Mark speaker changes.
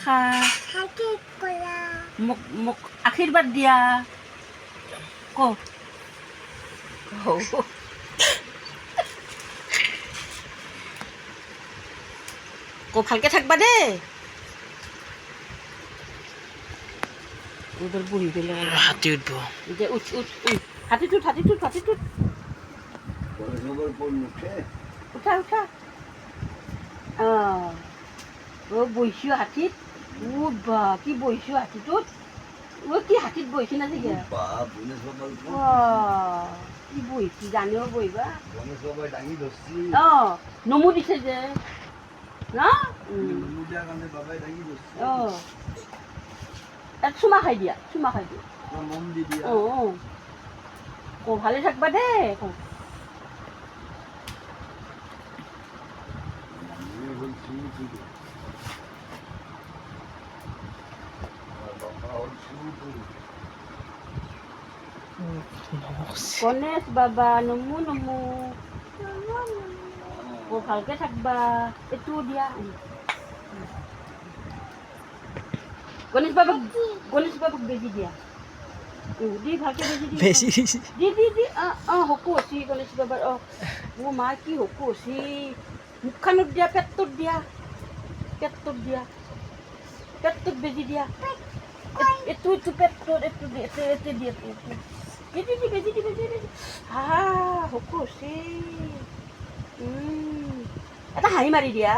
Speaker 1: ৰাখা মোক মোক আশীৰ্বাদ দিয়া ভালকে থাকবা দেই উদৰ বহি পেলাই হাতী উঠব এতিয়া উঠ উঠ উঠ হাতীত উঠ হাতীত উঠ হাতীত উঠ উঠা উঠা বহিছোঁ হাতীত বা কি বহিছোঁ হাতীটোত কি হাতীত বহিছোঁ না যে কি বহিছোঁ জানিও বহিবা নমু দিছে যে চুমা খাই দিয়া ভালে থাকবা দেই গণেশ বাবা নমু নমু ভালকে থাকবা এইটো দিয়া গণেশ বাবাক বেজি দিয়া দি ভালকে বেজি দি দি দি হকু হৈছি গণেশ বাবাৰ মা কি হকু হৈছি মুখখনত দিয়া পেটটোত দিয়া পেটটোত বেজি দিয়া এইটো পেটটোত এইটো দিয়া বেজি দি হকু হৈছি এটা হাঁহি মাৰি দিয়া